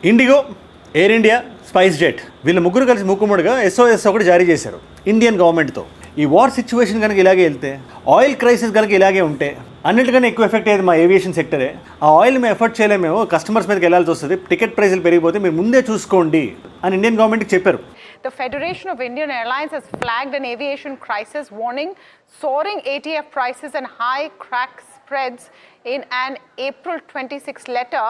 IndiGo, air India, spice jet వీళ్ళ ముగ్గురు కలిసి మూకుమ్మడిగా SOS ఒకటి జారీ చేశారు ఇండియన్ గవర్నమెంట్తో. ఈ వార్ సిచ్యువేషన్ కనుక ఇలాగే వెళ్తే, ఆయిల్ క్రైసిస్ కనుక ఇలాగే ఉంటే అన్నిటికన్నా ఎక్కువ ఎఫెక్ట్ అయ్యేది మా ఏవియేషన్ సెక్టరే. ఆ ఆయిల్ మేము ఎఫర్ట్ చేయలేమేమో, కస్టమర్స్ మీదకి వెళ్ళాల్సి వస్తుంది, టికెట్ ప్రైసులు పెరిగిపోతే మీరు ముందే చూసుకోండి అని ఇండియన్ గవర్నమెంట్కి చెప్పారు. The Federation of Indian Airlines has flagged an aviation crisis, warning soaring ATF prices and high crack spreads in an April 26 letter.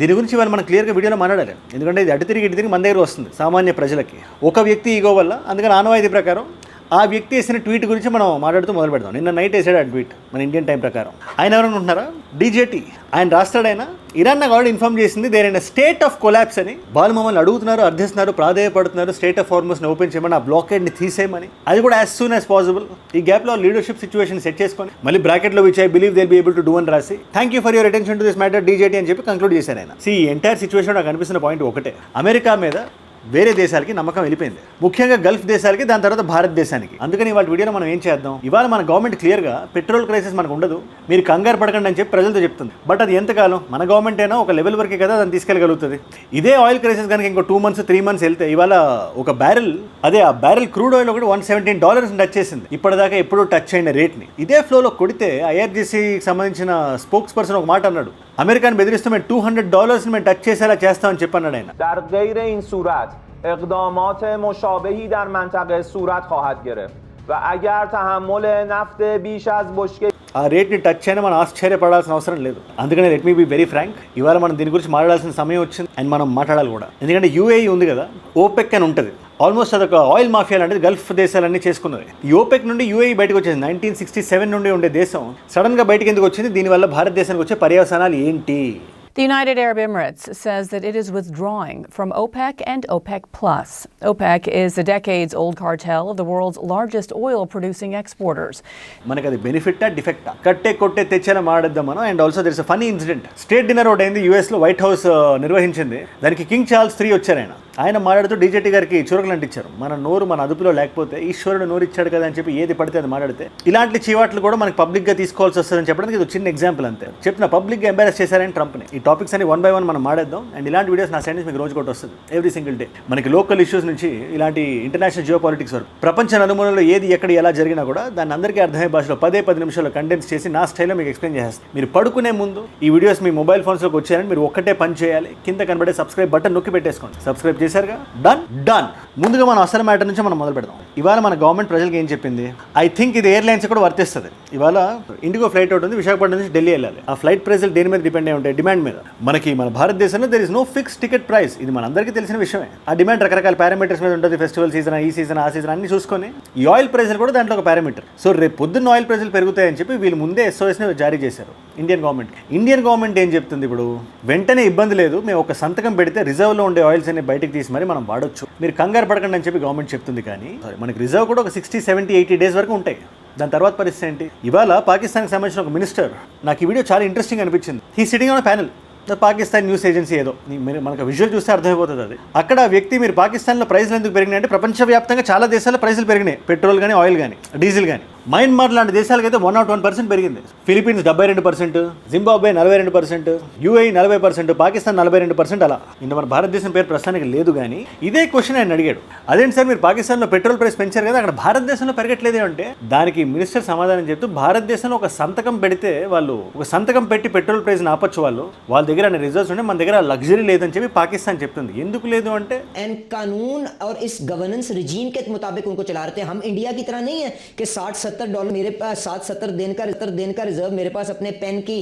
దీని గురించి ఇవాళ మనం క్లియర్గా వీడియోలో మాట్లాడాలి, ఎందుకంటే ఇది అటు తిరిగి మన దగ్గర వస్తుంది సామాన్య ప్రజలకి. ఒక వ్యక్తి ఈగో వల్ల, అందుకని ఆనవాయితీ ప్రకారం ఆ వ్యక్తి వేసిన ట్వీట్ గురించి మనం మాట్లాడుతూ మొదలు పెడదాం. నిన్న నైట్ వేసాడు ఆ ట్వీట్ మన ఇండియన్ టైం ప్రకారం. ఆయన ఎవరైనా ఉంటున్నారా? DJT ఆయన రాస్తాడు. ఆయన ఇరాన్ నాకు ఆల్రెడీ ఇన్ఫార్మ్ చేసింది there in state of collapse అని. వాళ్ళు మమ్మల్ని అడుగుతున్నారు, అర్థిస్తున్నారు, ప్రాధేయపడుతున్నారు స్టేట్ ఆఫ్ హార్మోస్ని ఓపెన్ చేయమని, ఆ బ్లాకేడ్ని తీసేయమని. అది కూడా యాజ్ సూన్ యాజ్ పాసిబుల్. ఈ గ్యాప్లో లీడర్షిప్ సిచ్యువేషన్ సెట్ చేసుకొని మళ్ళీ బ్రాకెట్లో which I believe they be able to do అని రాసి thank you for your attention to this matter DJT అని చెప్పి కంక్లూడ్ చేశారు ఆయన. ఈ ఎంటైర్ సిచ్యువేషన్ నాకు అనిపిస్తున్న పాయింట్ ఒకటే, అమెరికా మీద వేరే దేశాలకి నమ్మకం వెళ్ళిపోయింది, ముఖ్యంగా గల్ఫ్ దేశాలకి, దాని తర్వాత భారతదేశానికి. అందుకని ఇవాళ వీడియోలో మనం ఏం చేద్దాం, ఇవాళ మన గవర్నమెంట్ క్లియర్గా పెట్రోల్ క్రైసిస్ మనకు ఉండదు, మీరు కంగారు పడకండి అని చెప్పి ప్రజలతో చెప్తుంది. బట్ అది ఎంతకాలం? మన గవర్నమెంట్ అయినా ఒక లెవెల్ వరకే కదా దాన్ని తీసుకెళ్ళగలుగుతుంది. ఇదే ఆయిల్ క్రైసిస్ కనుక ఇంకో 2 months 3 months వెళ్తే, ఇవాళ ఒక బ్యారెల్, అదే ఆ బ్యారెల్ క్రూడ్ ఆయిల్ ఒకటి $117 టచ్ చేసింది. ఇప్పటిదాకా ఎప్పుడూ టచ్ అయిన రేట్ని. ఇదే ఫ్లోలో కొడితే IRGCకి సంబంధించిన స్పోక్స్ పర్సన్ ఒక మాట అన్నాడు, అమెరికాని బెదిరిస్తూ మేము $200 మేము టచ్ చేసేలా చేస్తామని చెప్పన్నాడు ఆయన. اقدامات مشابهی در منطقه صورت خواهد گرفت و اگر تحمل نفت بیش از بشکه ఆ రేట్ని టచ్ అయినా మనం ఆశ్చర్యపడాల్సిన అవసరం లేదు. అందుకనే let me be very frank, ఇవాళ మనం దీని గురించి మాట్లాడాల్సిన సమయం వచ్చింది అండ్ మనం మాట్లాడాలి కూడా. ఎందుకంటే UAE ఉంది కదా, OPEC అని ఉంటుంది. ఆల్మోస్ట్ అదొక ఆయిల్ మాఫియా లాంటిది, గల్ఫ్ దేశాలన్నీ చేసుకున్నది. ఈ OPEC నుండి UAE బయటకు వచ్చేది. 1967 నుండి ఉండే దేశం సడన్గా బయటకు ఎందుకు వచ్చింది, దీనివల్ల భారతదేశానికి వచ్చే పర్యవసానాలు ఏంటి? The United Arab Emirates says that it is withdrawing from OPEC and OPEC+. OPEC is a decades-old cartel of the world's largest oil-producing exporters. మనకి అది బెనిఫిట్టా డిఫెక్టా? కట్టే కొట్టే తెచ్చేలా మాట్లాడదాం మనం. And also there is a funny incident. State dinner ఒకటి అయింది US లో, వైట్ హౌస్ నిర్వహించింది. దానికి కింగ్ చార్ల్స్ III వచ్చారు. ఆయన మాట్లాడుతూ DJT గారికి చురకలు అంటించారు. మన నోరు మన అదుపులో లేకపోతే ఈశ్వరుడు నోరు ఇచ్చాడు కదా అని చెప్పి ఏది పడితే అది మాట్లాడితే ఇలాంటి చీవాట్లు కూడా మనకి పబ్లిక్గా తీసుకోవాల్సి వస్తుందని చెప్పడానికి ఇది చిన్న ఎగ్జాంపుల్ అంతే. చెప్పిన పబ్లిక్గా ఎంబారస్ చేశారని ట్రంప్ని. ఈ టాపిక్స్ అని 1 by 1 మనం మాట్లాడదాం. అండ్ ఇలాంటి వీడియోస్ నా సైడ్ నుంచి మీకు రోజు కూడా వస్తుంది, ఎవ్రీ సింగిల్ డే. మనకి లోకల్ ఇష్యూస్ నుంచి ఇలాంటి ఇంటర్నేషనల్ జియో పాలిటిక్స్ వరకు ప్రపంచ నలుమూలలో ఏది ఎక్కడ ఎలా జరిగినా కూడా దాన్ని అందరికీ అర్థమయ్యే భాషలో 10 నిమిషాల్లో కండెన్స్ చేసి నా స్టైల్లో మీకు ఎక్స్ప్లెయిన్ చేస్తాను. మీరు పడుకునే ముందు ఈ వీడియోస్ మీ మొబైల్ ఫోన్స్లోకి వచ్చారని మీరు ఒక్కటే పని చేయాలి, కింద కనబడే సబ్స్క్రైబ్ బటన్ నొక్కి పెట్టేసుకోండి. సబ్స్క్రైబ్ చేశారుగా, డన్. ముందుగా మనం అసలు మ్యాటర్ నుంచి మనం మొదలు పెడదాం. ఇవాళ మన గవర్నమెంట్ ప్రజలకు ఏం చెప్పింది, ఐ థింక్ ఇది ఎయిర్లైన్స్ కూడా వర్తిస్తుంది. ఇవాళ ఇండిగో ఫ్లైట్ ఒకటి ఉంది, విశాఖపట్నం నుంచి ఢిల్లీ వెళ్ళాలి. ఆ ఫ్లైట్ ప్రైస్లు దేని మీద డిపెండ్ అయి ఉంటాయి? డిమాండ్ మీద. మనకి మన భారతదేశంలో there is no fix ticket price, ఇది మన అందరికీ తెలిసిన విషయమే. ఆ డిమాండ్ రకరకాల పారామీటర్స్ మీద ఉంటుంది. ఫెస్టివల్ సీజన్, ఈ సీజన్, ఆ సీజన్ అన్ని చూసుకొని ఈ ఆయిల్ ప్రైస్లు కూడా దాంట్లో ఒక పారామీటర్. సో రేపు పొద్దున్న ఆయిల్ ప్రైస్లు పెరుగుతాయని చెప్పి వీళ్ళు ముందే SOSని జారీ చేశారు ఇండియన్ గవర్నమెంట్. ఇండియన్ గవర్నమెంట్ ఏం చెప్తుంది, ఇప్పుడు వెంటనే ఇబ్బంది లేదు, మేము ఒక సంతకం పెడితే రిజర్వ్లో ఉండే ఆయిల్స్ అన్ని బయటకు తీసి మరి మనం వాడొచ్చు, మీరు కంగారు పడకండి అని చెప్పి గవర్నమెంట్ చెప్తుంది. కానీ మనకి రిజర్వ్ కూడా ఒక 60, 70, 80 days వరకు ఉంటాయి. దాని తర్వాత పరిస్థితి ఏంటి? ఇవాళ పాకిస్తాన్కి సంబంధించిన ఒక మినిస్టర్, నాకు ఈ వీడియో చాలా ఇంట్రెస్టింగ్ అనిపించింది. He sitting on panel, Pakistan news agency ఏదో, మనకు విజువల్ చూస్తే అర్థమైపోతుంది అది. అక్కడ ఆ వ్యక్తి, మీరు పాకిస్తాన్లో ప్రైస్లు ఎందుకు పెరిగినాయి అంటే, ప్రపంచవ్యాప్తంగా చాలా దేశాల్లో ప్రైస్లు పెరిగినాయి, పెట్రోల్ కానీ ఆయిల్ కానీ డీజిల్ కానీ. మయన్మార్ లాంటి దేశాలకైతే 101% పెరిగింది. Philippines 72%, Zimbabwe 42%, UAE 40%, Pakistan 42%. అలా ఇంకా మన భారతదేశం పేరు ప్రస్తుతానికి లేదు. కానీ ఇదే క్వశ్చన్ ఆయన అడిగాడు, అదేంటి సార్ మీరు పాకిస్తాన్లో పెట్రోల్ ప్రైస్ పెంచారు కదా, అక్కడ భారతదేశంలో పెరగట్లేదే అంటే, దానికి మినిస్టర్ సమాధానం చెప్తూ, భారతదేశంలో ఒక సంతకం పెడితే వాళ్ళు ఒక సంతకం పెట్టి పెట్రోల్ ప్రైస్ని ఆపచ్చు, వాళ్ళ దగ్గర అనే రిజర్వ్స్ ఉంటే మన దగ్గర లగ్జరీ లేదని చెప్పి పాకిస్తాన్ చెప్తుంది. ఎందుకు లేదు అంటే, అండ్ कानून और इस गवर्नेंस रिजीम के मुताबिक उनको चला रहे थे. हम इंडिया की तरह नहीं है कि $60-70 मेरे पास 70 दिन का रिजर्व मेरे पास अपने पेन की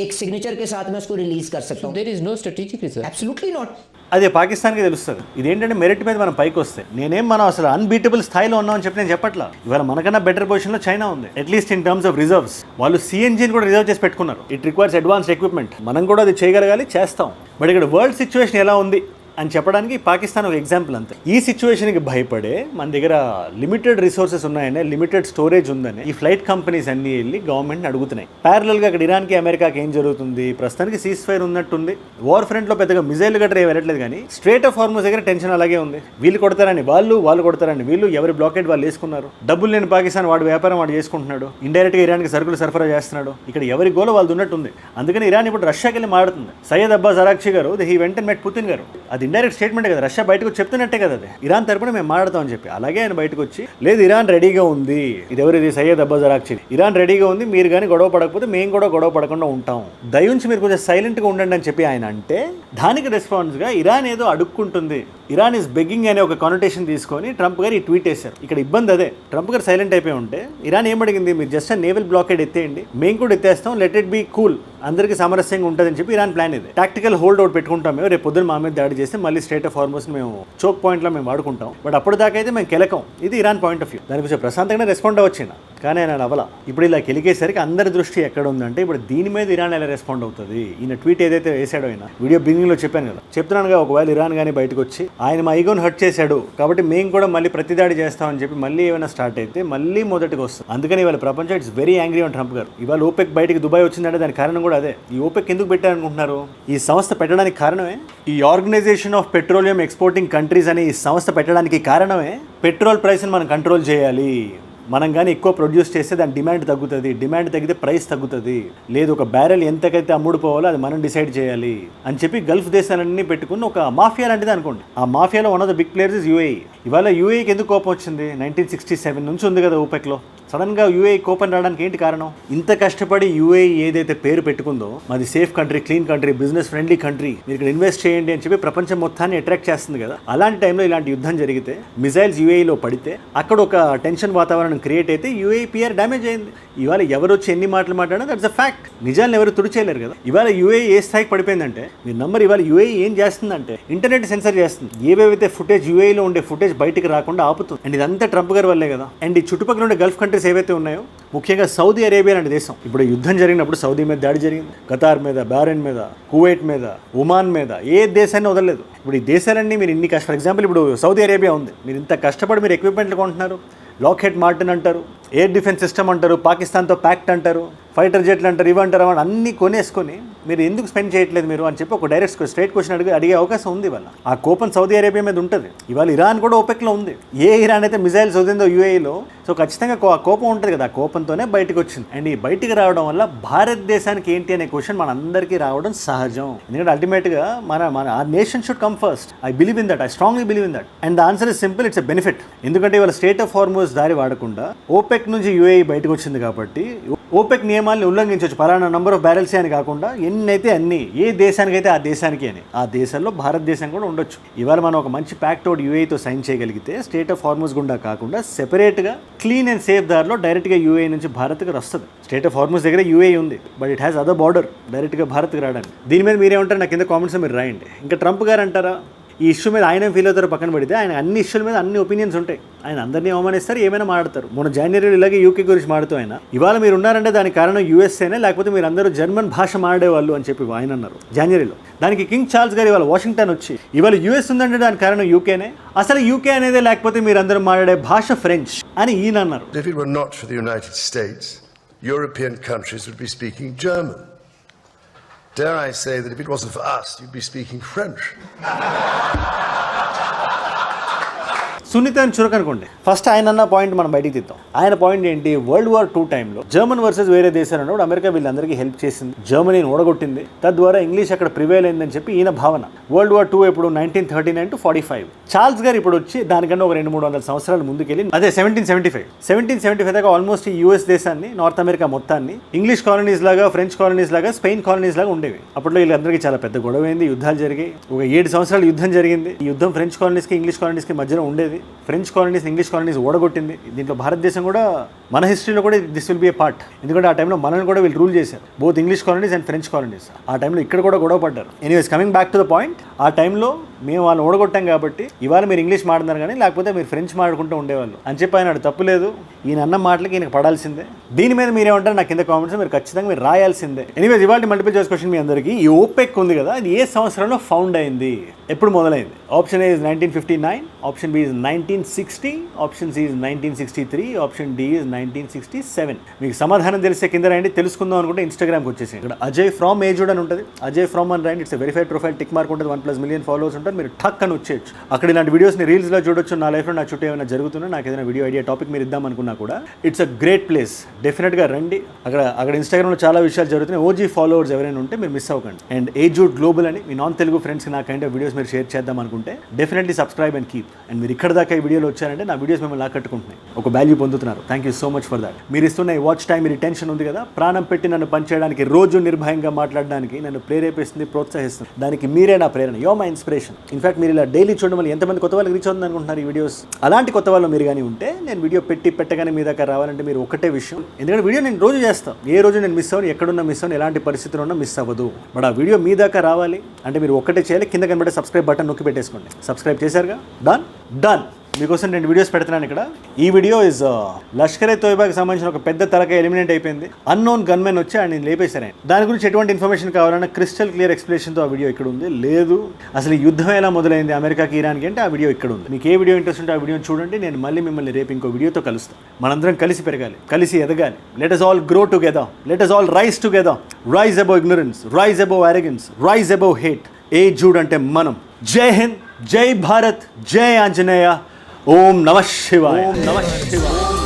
एक सिग्नेचर के साथ मैं उसको रिलीज कर सकता हूं. There is no strategic reserve. Absolutely not. అదే పాకిస్తాన్కి తెలుస్తుంది. ఇదేంటంటే మెరిట్ మీద మనం పైకి వస్తే, మనం అసలు అన్బీటబుల్ స్థాయిలో ఉన్నామని చెప్పి నేను చెప్పట్లా. ఇవాళ మనకన్నా బెటర్ పొజిషన్లో చైనా ఉంది, at least in terms of reserves. వాళ్ళు CNGని కూడా రిజర్వ్ చేసి పెట్టుకున్నారు. It requires advanced equipment. మనం కూడా అది చేయగలగాలి, చేస్తాం. బట్ ఇక్కడ వరల్డ్ సిచ్యువేషన్ ఎలా ఉంది అని చెప్పడానికి పాకిస్తాన్ ఒక ఎగ్జాంపుల్ అంతే. ఈ సిచ్యువేషన్కి భయపడే మన దగ్గర లిమిటెడ్ రిసోర్సెస్ ఉన్నాయని, లిమిటెడ్ స్టోరేజ్ ఉందని ఈ ఫ్లైట్ కంపెనీస్ అన్ని వెళ్ళి గవర్నమెంట్ని అడుగుతున్నాయి. ప్యారలల్గా అక్కడ ఇరాన్కి అమెరికాకి ఏం జరుగుతుంది, ప్రస్తుతానికి సీజ్ ఫైర్ ఉన్నట్టుంది. వార్ ఫ్రంట్లో పెద్దగా మిజైల్ గట్రా వెళ్ళట్లేదు, కానీ స్ట్రేట్ ఆఫ్ హార్మోస్ దగ్గర టెన్షన్ అలాగే ఉంది. వీళ్ళు కొడతారని వాళ్ళు కొడతారని వీళ్ళు, ఎవరి బ్లాకెట్ వాళ్ళు వేసుకున్నారు. డబ్బులు లేని పాకిస్తాన్ వాడు వ్యాపారం వాడు చేసుకుంటున్నాడు, ఇండైరెక్ట్గా ఇరాన్కి సరుకులు సరఫరా చేస్తున్నాడు. ఇక్కడ ఎవరి గోల వాళ్ళు ఉన్నట్టుంది. అందుకని ఇరాన్ ఇప్పుడు రష్యాకి వెళ్ళి మాడుతుంది. సయ్యద్ అబ్బాస్ అరాక్చి గారు హీ వెంట మెట్ పుతిన్ గారు, అది ఇండైరెక్ట్ స్టేట్మెంట్ కదా, రష్యా బయటకు చెప్తున్నట్టే కదా అది, ఇరాన్ తరపున మేము మాట్లాడతామని చెప్పి. అలాగే ఆయన బయటకు వచ్చి లేదు ఇరాన్ రెడీగా ఉంది, ఇది ఎవరిది సయ్యద్ అబ్బాస్ అరాక్చి, ఇరాన్ రెడీగా ఉంది, మీరు కానీ గొడవ పడకపోతే మేము కూడా గొడవ పడకుండా ఉంటాం, దయించి మీరు కొంచెం సైలెంట్గా ఉండండి అని చెప్పి ఆయన అంటే, దానికి రెస్పాన్స్గా ఇరాన్ ఏదో అడుక్కుంటుంది, ఇరాన్ ఈస్ బెగ్గింగ్ అనే ఒక కానోటేషన్ తీసుకొని ట్రంప్ గారు ఈ ట్వీట్ వేశారు. ఇక్కడ ఇబ్బంది అదే, ట్రంప్ గారు సైలెంట్ అయిపోయి ఉంటే ఇరాన్ ఏమడిగింది, మీరు జస్ట్ నేవల్ బ్లాకేడ్ ఎత్తేయండి, మేము కూడా ఎత్తేస్తాం, లెట్ ఇట్ బీ కూల్, అందరికీ సామరస్యంగా ఉంటుందని చెప్పి ఇరాన్ ప్లాన్ ఇది. టాక్టికల్ హోల్డ్ అవుట్ పెట్టుకుంటాం, మేము రేపు పొద్దున మా మీద దాడి చేస్తే మళ్ళీ స్టేట్ ఆఫ్ హార్మోస్ మేము చోక్ పాయింట్లో మేము వాడుకుంటాం, బట్ అప్పుడు దాకా అయితే మేము కెలకం. ఇది ఇరాన్ పాయింట్ ఆఫ్ వ్యూ. దాని కొంచెం ప్రశాంతంగానే రెస్పాండ్ అవ్వచ్చిన, కానీ ఆయన అవల. ఇప్పుడు ఇలా కెలికేసరికి అందరి దృష్టి ఎక్కడ ఉందంటే ఇప్పుడు దీని మీద ఇరాన్ ఎలా రెస్పాండ్ అవుతుంది. ఈయన ట్వీట్ ఏదైతే వేసాడో, ఆయన వీడియో బిగినింగ్లో చెప్పాను కదా, చెప్తున్నానుగా, ఒకవేళ ఇరాన్ కానీ బయటకు వచ్చి ఆయన మా ఈగోని హర్ట్ చేశాడు కాబట్టి మేము కూడా మళ్ళీ ప్రతిదాడి చేస్తామని చెప్పి మళ్ళీ ఏమైనా స్టార్ట్ అయితే మళ్ళీ మొదటికి వస్తుంది. అందుకని ఇవాళ ప్రపంచం it's very angry on Trump గారు. ఇవాళ ఓపెక్ బయటికి దుబాయ్ వచ్చిందంటే దానికి కారణం కూడా అదే. ఈ ఓపెక్ ఎందుకు పెట్టారనుకుంటున్నారు? ఈ సంస్థ పెట్టడానికి కారణమే, ఈ organisation of petroleum exporting countries అనే ఈ సంస్థ పెట్టడానికి కారణమే పెట్రోల్ ప్రైస్ని మనం కంట్రోల్ చేయాలి. మనం కానీ ఎక్కువ ప్రొడ్యూస్ చేస్తే దాని డిమాండ్ తగ్గుతుంది, డిమాండ్ తగ్గితే ప్రైస్ తగ్గుతుంది, లేదు ఒక బ్యారెల్ ఎంతకైతే అమ్ముడుపోవాలో అది మనం డిసైడ్ చేయాలి అని చెప్పి గల్ఫ్ దేశాలన్నీ పెట్టుకుని ఒక మాఫియా లాంటిది అనుకోండి. ఆ మాఫియాలో one of the big players is UAE. ఇవాళ యూఏఈకి ఎందుకు కోపం వచ్చింది? 1967 నుంచి ఉంది కదా ఓపెక్లో. సడన్గా యూఏఈ కోపం రావడానికి ఏంటి కారణం? ఇంత కష్టపడి యూఏఈ ఏదైతే పేరు పెట్టుకుందో, మాది safe country, clean country, business friendly country, మీరు ఇక్కడ ఇన్వెస్ట్ చేయండి అని చెప్పి ప్రపంచం మొత్తాన్ని అట్రాక్ట్ చేస్తుంది కదా. అలాంటి టైంలో ఇలాంటి యుద్ధం జరిగితే, మిజైల్స్ యూఏఈలో పడితే, అక్కడ ఒక టెన్షన్ వాతావరణం క్రియేట్ అయితే యూఏఈ పిఆర్ డ్యామేజ్ అయింది. ఇవాళ ఎవరు వచ్చి ఎన్ని మాటలు మాట్లాడినా దట్స్ అ ఫ్యాక్ట్. నిజాలను ఎవరు తుడిచేయలేరు కదా. ఇవాళ యూఏఈ ఏ స్థాయికి పడిపోయిందంటే, మీరు నంబర్, ఇవాళ యూఏఈ ఏం చేస్తుందంటే ఇంటర్నెట్ సెన్సర్ చేస్తుంది. ఏవేవైతే ఫుటేజ్ యూఏఈలో ఉండే ఫుటేజ్ బయటికి రాకుండా ఆపుతుంది. అండ్ ఇదంతా ట్రంప్ గారి వల్లే కదా. అండ్ ఈ చుట్టుపక్కల ఉండే గల్ఫ్ కంట్రీస్ ఏవైతే ఉన్నాయో, ముఖ్యంగా సౌదీ అరేబియా అనే దేశం, ఇప్పుడు యుద్ధం జరిగినప్పుడు సౌదీ మీద దాడి జరిగింది, ఖతార్ మీద, బహ్రెయిన్ మీద, కువైట్ మీద, ఒమాన్ మీద, ఏ దేశాన్ని వదలలేదు. ఇప్పుడు ఈ దేశాలన్నీ మీరు ఇన్ని ఫర్ ఎగ్జాంపుల్ ఇప్పుడు సౌదీ అరేబియా ఉంది, మీరు ఇంత కష్టపడి మీరు ఎక్విప్మెంట్లు కొంటున్నారు, లాక్హెడ్ మార్టిన్ అంటారు, ఎయిర్ డిఫెన్స్ సిస్టమ్ అంటారు, పాకిస్తాన్తో ప్యాక్ట్ అంటారు, ఫైటర్ జెట్లు అంటారు, ఇవంటారు, అన్నీ కొనేసుకొని మీరు ఎందుకు స్పెండ్ చేయట్లేదు మీరు అని చెప్పి ఒక డైరెక్ట్ స్ట్రైట్ క్వశ్చన్ అడిగే అవకాశం ఉంది. ఇవాళ ఆ కోపం సౌదీ అరేబియా మీద ఉంటుంది. ఇవాళ ఇరాన్ కూడా ఓపెక్లో ఉంది. ఏ ఇరాన్ అయితే మిజైల్స్ వదిలిందో యూఏఈలో, సో ఖచ్చితంగా ఆ కోపం ఉంటుంది కదా, ఆ కోపంతోనే బయటకు వచ్చింది. అండ్ ఈ బయటికి రావడం వల్ల భారతదేశానికి ఏంటి అనే క్వశ్చన్ మనందరికీ రావడం సహజం. ఎందుకంటే అల్టిమేట్గా మన ఆ nation should come first. I believe in that, I strongly believe in that. And the answer is simple, it's a benefit. ఎందుకంటే ఇవాళ స్టేట్ ఆఫ్ హార్మోస్ దారి వాడకుండా ఓపెక్ నుంచి యూఏఈ బయటకు వచ్చింది కాబట్టి ఓపెక్ నియమాల్ని ఉల్లంఘించవచ్చు. పలానా నంబర్ ఆఫ్ బ్యారెల్స్ అని కాకుండా ఎన్నైతే అన్ని, ఏ దేశానికైతే ఆ దేశానికి అని, ఆ దేశంలో భారతదేశం కూడా ఉండొచ్చు. ఇవాళ మనం ఒక మంచి ప్యాక్ట్ అవుట్ యూఏఈతో సైన్ చేయగలిగితే స్టేట్ ఆఫ్ హార్మోస్ గుండా కాకుండా సెపరేట్గా క్లీన్ అండ్ సేఫ్ దారిలో డైరెక్ట్గా యూఏఈ నుంచి భారత్కి వస్తుంది. స్టేట్ ఆఫ్ హార్మోస్ దగ్గర యూఏఈ ఉంది, but it has other border డైరెక్ట్గా భారత్కి రావడానికి. దీని మీద మీరేమంటారు నాకు కింద కామెంట్స్ మీరు రాయండి. ఇంకా ట్రంప్ గారు అంటారా, ఈ ఇష్యూ మీద ఆయన ఫీల్ అవుతారు పక్కన పడితే, ఆయన అన్ని ఇష్యూల మీద అన్ని ఒపీనియన్స్ ఉంటాయి. ఆయన అందరినీ అవమానిస్తారు, ఏమైనా మాట్లాడతారు. మొన్న జనవరిలో ఇలాగే యూకే గురించి మాడుతూ ఆయన, ఇవాళ మీరు ఉన్నారంటే దానికి కారణం యూఎస్ఏనే, లేకపోతే మీరు అందరూ జర్మన్ భాష మాడేవాళ్ళు అని చెప్పి ఆయన అన్నారు జనవరిలో. దానికి కింగ్ చార్ల్స్ గారు ఇవాళ వాషింగ్టన్ వచ్చి, ఇవాళ యూఎస్ ఉందంటే దానికి కారణం యూకేనే, అసలు యూకే అనేదే లేకపోతే మీరు అందరూ మాట్లాడే భాష ఫ్రెంచ్ అని ఈయన అన్నారు. If it were not for the United States, European countries would be speaking German. Dare I say that if it wasn't for us, you'd be speaking French. సున్నితాన్ని చురకనుకోండి. ఫస్ట్ ఆయన అన్న పాయింట్ మనం బయటికి తీద్దాం. ఆయన పాయింట్ ఏంటి, World War II టైంలో జర్మన్ వర్సెస్ వేరే దేశాలు ఉన్నప్పుడు అమెరికా వీళ్ళందరికీ హెల్ప్ చేసింది, జర్మనీని ఓడగొట్టింది, తద్వారా ఇంగ్లీష్ అక్కడ ప్రివేల్ అయిందని చెప్పి ఈయన భావన. World War II ఎప్పుడు 1939 to 45. చార్ల్స్ గారు ఇప్పుడు వచ్చి దానికన్నా ఒక 200-300 సంవత్సరాలు ముందుకెళ్ళి, అదే 1775 దాకా ఆల్మోస్ట్ ఈ యూఎస్ దేశాన్ని, నార్త్ అమెరికా మొత్తాన్ని ఇంగ్లీష్ కాలనీస్ లాగా, ఫ్రెంచ్ కాలనీస్ లాగా, స్పెయిన్ కాలనీస్ లాగా ఉండేవి. అప్పట్లో వీళ్ళందరికీ చాలా పెద్ద గొడవ అయింది, యుద్ధాలు జరిగాయి. ఒక 7 సంవత్సరాలు యుద్ధం జరిగింది. ఈ యుద్ధం ఫ్రెంచ్ కాలనీస్కి, ఇంగ్లీష్ కాలనీస్కి మధ్యన ఉండేది. ఫ్రెంచ్ కాలనీస్, ఇంగ్లీష్ కాలనీస్ ఓడగొట్టింది. దీంట్లో భారతదేశం కూడా మన హిస్టరీలో కూడా this will be a part. ఎందుకంటే ఆ టైంలో మనల్ని కూడా వీళ్ళు రూల్ చేశారు, both English colonies and French colonies. ఆ టైంలో ఇక్కడ కూడా గొడవ పడ్డారు. Anyways, coming back to the point, ఆ టైంలో మేము వాళ్ళని ఓడగొట్టాం కాబట్టి ఇవాళ మీరు ఇంగ్లీష్ మాట్లాడారు కానీ లేకపోతే మీరు ఫ్రెంచ్ మాట్లాడుకుంటూ ఉండేవాళ్ళు అని చెప్పి ఆయన తప్పు లేదు. ఈయన అన్న మాటలకి ఈయనకు పడాల్సిందే. దీని మీద మీరేమంటారు నాకు కింద కామెంట్స్ మీరు ఖచ్చితంగా మీరు రాయాల్సిందే. ఎనీవేస్, ఇవాళ మల్టిపుల్ చాయిస్ క్వశ్చన్ మీ అందరికీ. ఈ ఓపెక్ ఉంది కదా, అది ఏ సంవత్సరంలో ఫౌండ్ అయింది, ఎప్పుడు మొదలైంది? Option A is 1959, option B is 1960, option C is 1963, option D is 1967. మీకు సమాధానం తెలిసే కింద రాయండి. తెలుసుకుందాం అనుకుంటే ఇన్స్టాగ్రామ్కి వచ్చేసి ఇక్కడ అజయ్ ఫ్రమ్ ఏజుడ్ అని ఉంటుంది. అజయ్ ఫ్రమ్ అని రాయండి. It's verified profile, tick mark ఉంటుంది, 1+ మిలియన్ ఫాలోవర్స్ ఉంటారు. మీరు టక్ అని వచ్చేయచ్చు. అక్కడ ఇలాంటి వీడియోస్ని రీల్స్లో చూడొచ్చు. నా లైఫ్లో నా చుట్టూ ఏమైనా జరుగుతున్నా, నాకు ఏదైనా వీడియో ఐడియా టాపిక్ మీరు ఇద్దామనుకున్నా కూడా ఇట్స్ అ గ్రేట్ ప్లేస్. డెఫినెట్గా రండి. అక్కడ ఇన్స్టాగ్రామ్లో చాలా విషయాలు జరుగుతున్నాయి. ఓజీ ఫాలోవర్స్ ఎవరైనా ఉంటే మీరు మిస్ అవ్వకండి. అండ్ ఏజుడ్ గ్లోబల్ అని మీ నాన్ తెలుగు ఫ్రెండ్స్కి నా కైండ్ ఆఫ్ వీడియోస్ మీరు షేర్ చేద్దాం అనుకుంటే definitely subscribe and keep. And మీరు ఇక్కడ దాకా ఈ వీడియోలో వచ్చారంటే నా వీడియోస్ మిమ్మల్ని ఆకట్టుకుంటున్నాయి, ఒక వాల్యూ పొందుతున్నారు. Thank you so much for that. మీరు ఇస్తున్న ఈ వాచ్ టైం, మీరు టెన్షన్ ఉంది కదా, ప్రాణం పెట్టి నన్ను పనిచేయడానికి, రోజు నిర్భయంగా మాట్లాడడానికి నన్ను ప్రేరేపిస్తుంది, ప్రోత్సహిస్తుంది. దానికి మీరే నా ప్రేరణ, యో మై ఇన్స్పిరేషన్. ఇన్ఫాక్ట్ మీరు ఇలా డైలీ చూడడం వల్ల ఎంతమంది కొత్త వాళ్ళకి రీచ్ అవుతుంది అనుకుంటున్నారు ఈ వీడియోస్. అలాంటి కొత్త వాళ్ళు మీరు కానీ ఉంటే, నేను వీడియో పెట్టగానే మీ దాకా రావాలంటే మీరు ఒకటే విషయం, ఎందుకంటే వీడియో నేను రోజు చేస్తాను, ఏ రోజు నేను మిస్ అవ్వను, ఎక్కడున్నా మిస్ అవ్వను, ఎలాంటి పరిస్థితుల్లో ఉన్నా మిస్ అవ్వదు. బట్ ఆ వీడియో మీ దాకా రావాలి అంటే మీరు ఒక్కటే చేయాలి, కింద కనబడే సబ్స్క్రైబ్ బటన్ నొక్కి పెట్టేసుకోండి. సబ్స్క్రైబ్ చేశారుగా, డన్. మీకోసం 2 వీడియోస్ పెడుతున్నాను ఇక్కడ. ఈ వీడియో ఇస్ లష్కర్ ఏ తోయిబాకి సంబంధించిన ఒక పెద్ద తలక ఎలిమినేట్ అయిపోయింది. అన్నోన్ గన్మెన్ వచ్చి ఆయన లేపేశారు. దాని గురించి ఎటువంటి ఇన్ఫర్మేషన్ కావాలన్నా క్రిస్టల్ క్లియర్ ఎక్స్ప్లెనేషన్తో ఆ వీడియో ఇక్కడ ఉంది. లేదు అసలు ఈ యుద్ధం ఎలా మొదలైంది అమెరికాకి ఇరాన్కి అంటే ఆ వీడియో ఇక్కడ ఉంది. మీకు ఏ వీడియో ఇంట్రెస్ట్ ఉంటే ఆ వీడియోని చూడండి. నేను మళ్ళీ మిమ్మల్ని రేపు ఇంకో వీడియోతో కలుస్తాను. మనందరం కలిసి పెరగాలి, కలిసి ఎదగాలి. Let us all grow together, let us all rise together. Rise above ignorance, rise above arrogance, rise above hate. ఏజుడ్ అంటే మనం. జై హింద్, జై భారత్, జై ఆంజనేయ. ఓం నమః శివాయ. ఓం నమః శివాయ.